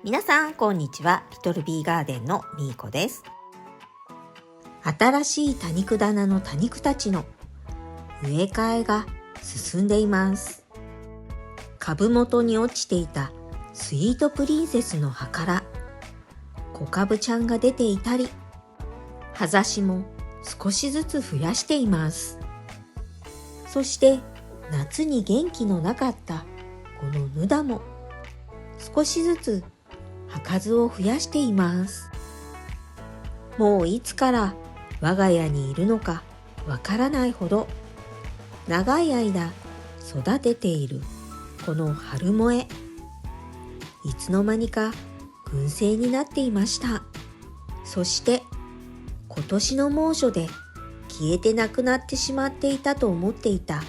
皆さんこんにちは。リトルビーガーデンのみーこです。新しい多肉棚の多肉たちの植え替えが進んでいます。株元に落ちていたスイートプリンセスの葉から小株ちゃんが出ていたり、葉ざしも少しずつ増やしています。そして夏に元気のなかったこのヌダも少しずつ葉数を増やしています。もういつから我が家にいるのかわからないほど長い間育てているこの春萌え、いつの間にか群生になっていました。そして今年の猛暑で消えてなくなってしまっていたと思っていた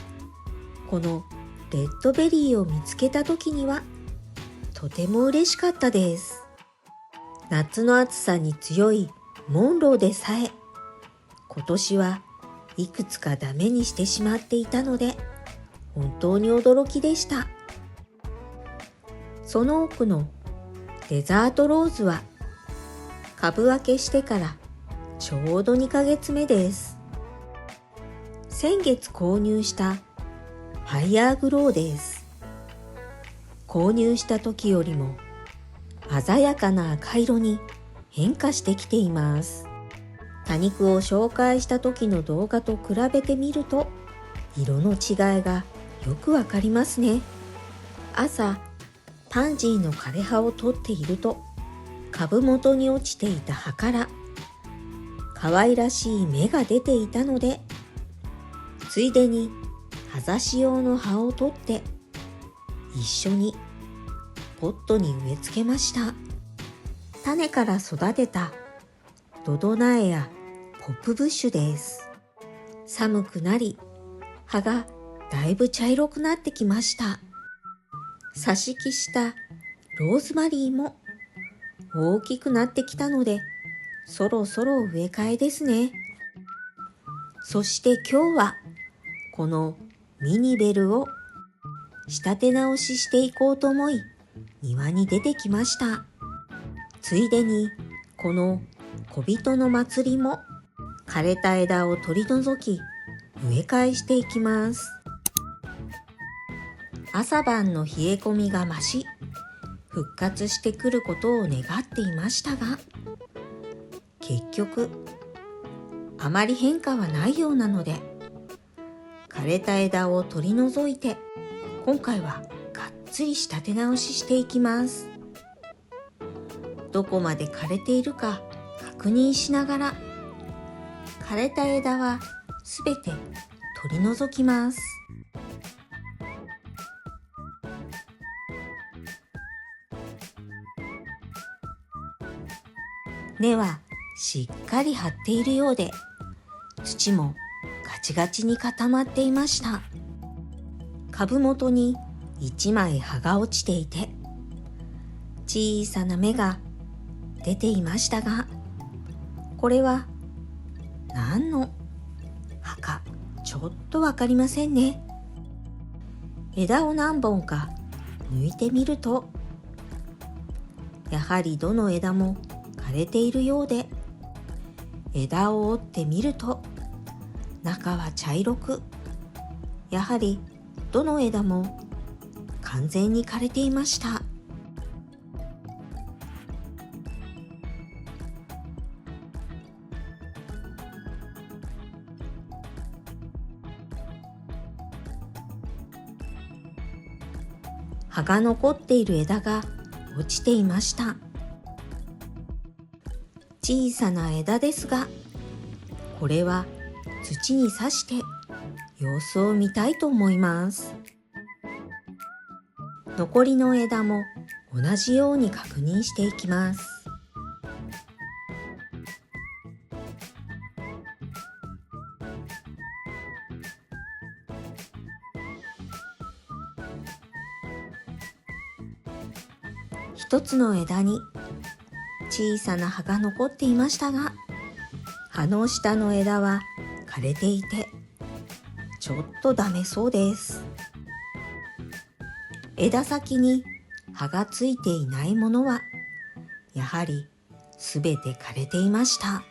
このレッドベリーを見つけた時にはとても嬉しかったです。夏の暑さに強いモンローでさえ今年はいくつかダメにしてしまっていたので本当に驚きでした。その奥のデザートローズは株分けしてからちょうど2ヶ月目です。先月購入したファイヤーグローです。購入した時よりも鮮やかな赤色に変化してきています。多肉を紹介した時の動画と比べてみると色の違いがよくわかりますね。朝パンジーの枯れ葉を取っていると株元に落ちていた葉から可愛らしい芽が出ていたので、ついでに葉ざし用の葉を取って一緒にポットに植え付けました。種から育てたドド苗やポップブッシュです。寒くなり葉がだいぶ茶色くなってきました。挿し木したローズマリーも大きくなってきたのでそろそろ植え替えですね。そして今日はこのミニベルを仕立て直ししていこうと思い庭に出てきました。ついでにこの小人の祭りも枯れた枝を取り除き植え替えしていきます。朝晩の冷え込みが増し復活してくることを願っていましたが、結局あまり変化はないようなので枯れた枝を取り除いて今回はがっつり仕立て直ししていきます。どこまで枯れているか確認しながら枯れた枝はすべて取り除きます。根はしっかり張っているようで土もガチガチに固まっていました。株元に一枚葉が落ちていて小さな芽が出ていましたが、これは何の葉かちょっとわかりませんね。枝を何本か抜いてみるとやはりどの枝も枯れているようで、枝を折ってみると中は茶色く、やはりどの枝も完全に枯れていました。葉が残っている枝が落ちていました。小さな枝ですが、これは土に刺して様子を見たいと思います。残りの枝も同じように確認していきます。一つの枝に小さな葉が残っていましたが、葉の下の枝は枯れていてちょっとダメそうです。枝先に葉がついていないものはやはりすべて枯れていました。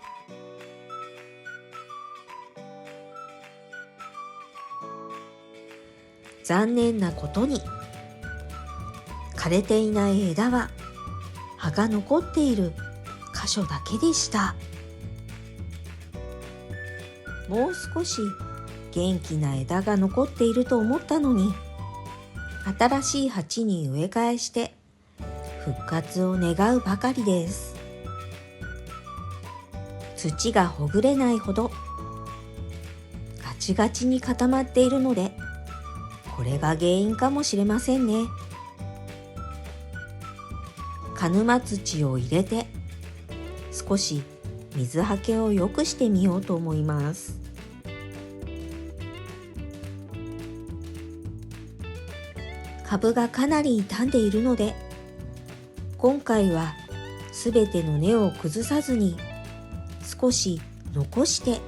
残念なことに、枯れていない枝は葉が残っている箇所だけでした。もう少し元気な枝が残っていると思ったのに、新しい鉢に植え替えして復活を願うばかりです。土がほぐれないほどガチガチに固まっているので、これが原因かもしれませんね。鹿沼土を入れて少し水はけを良くしてみようと思います。株がかなり傷んでいるので、今回はすべての根を崩さずに少し残して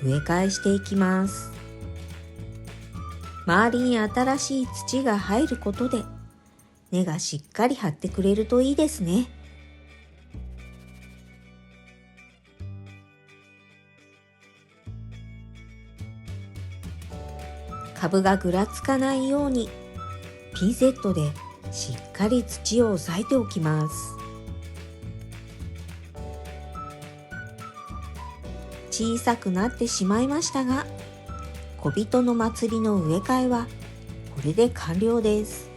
植え替えしていきます。周りに新しい土が入ることで根がしっかり張ってくれるといいですね。株がぐらつかないようにピンセットでしっかり土を押さえておきます。小さくなってしまいましたが、小人の祭りの植え替えはこれで完了です。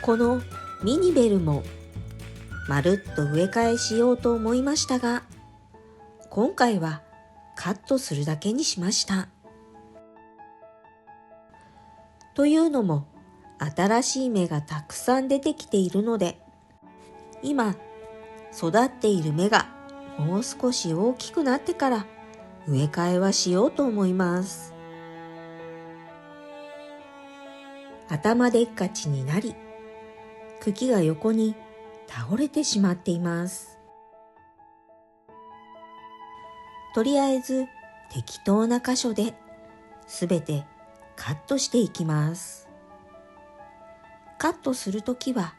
このミニベルもまるっと植え替えしようと思いましたが、今回はカットするだけにしました。というのも、新しい芽がたくさん出てきているので、今育っている芽がもう少し大きくなってから植え替えはしようと思います。頭でっかちになり、茎が横に倒れてしまっています。とりあえず適当な箇所ですべてカットしていきます。カットするときは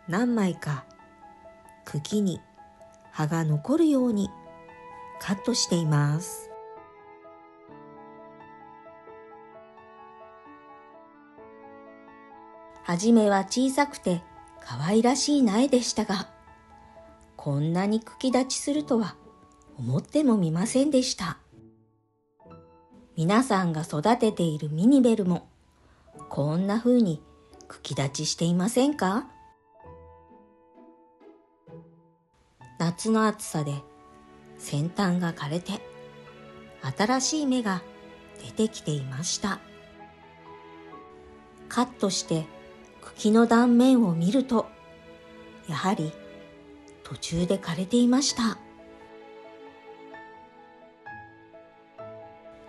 何枚か茎に葉が残るようにカットしています。はじめは小さくて可愛らしい苗でしたが、こんなに茎立ちするとは思ってもみませんでした。皆さんが育てているミニベルもこんな風に茎立ちしていませんか？夏の暑さで先端が枯れて新しい芽が出てきていました。カットして茎の断面を見ると、やはり途中で枯れていました。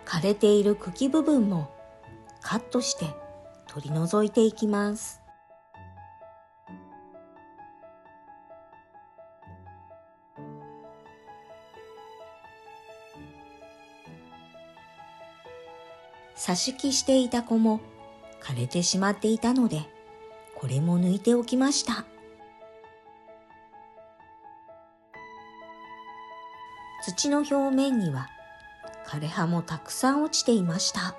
枯れている茎部分もカットして取り除いていきます。挿し木していた子も枯れてしまっていたので、これも抜いておきました。土の表面には枯れ葉もたくさん落ちていました。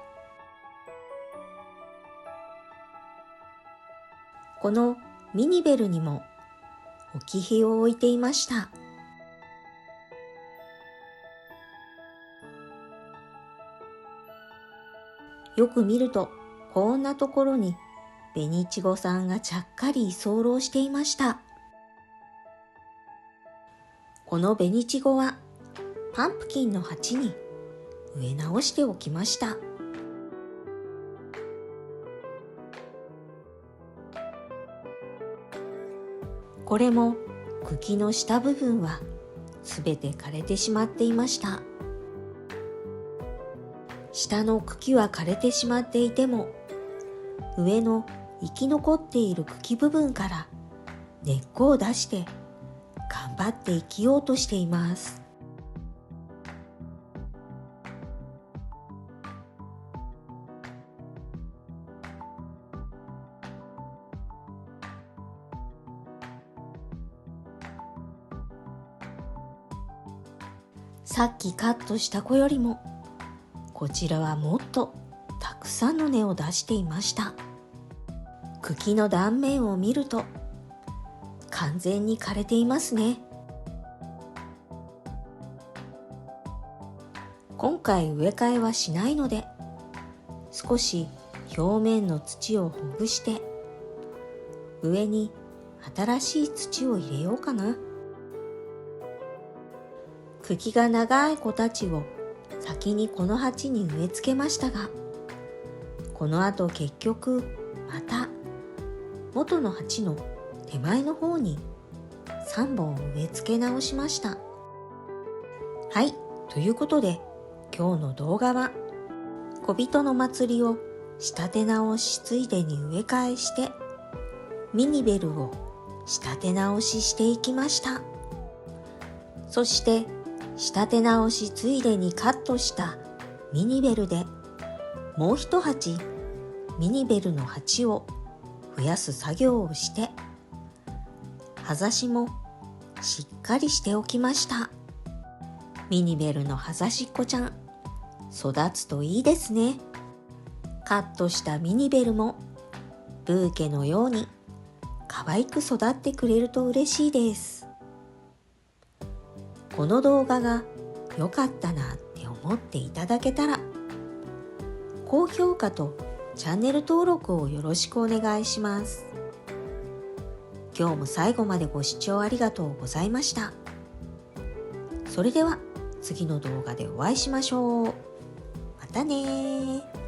このミニベルにも置き火を置いていました。よく見ると、こんなところに紅いちごさんがちゃっかり居候していました。この紅いちごはパンプキンの鉢に植え直しておきました。これも茎の下部分はすべて枯れてしまっていました。下の茎は枯れてしまっていても、上の生き残っている茎部分から根っこを出して頑張って生きようとしています。さっきカットした子よりもこちらはもっとたくさんの根を出していました。茎の断面を見ると完全に枯れていますね。今回植え替えはしないので、少し表面の土をほぐして上に新しい土を入れようかな。茎が長い子たちを先にこの鉢に植え付けましたが、この後結局また元の鉢の手前の方に3本植え付け直しました。はい、ということで今日の動画は小人の祭りを仕立て直しついでに植え替えしてミニベルを仕立て直ししていきました。そして仕立て直しついでにカットしたミニベルでもう一鉢ミニベルの鉢を増やす作業をして葉ざしもしっかりしておきました。ミニベルの葉ざしっこちゃん育つといいですね。カットしたミニベルもブーケのように可愛く育ってくれると嬉しいです。この動画が良かったなって思っていただけたら高評価とチャンネル登録をよろしくお願いします。今日も最後までご視聴ありがとうございました。それでは次の動画でお会いしましょう。またねー。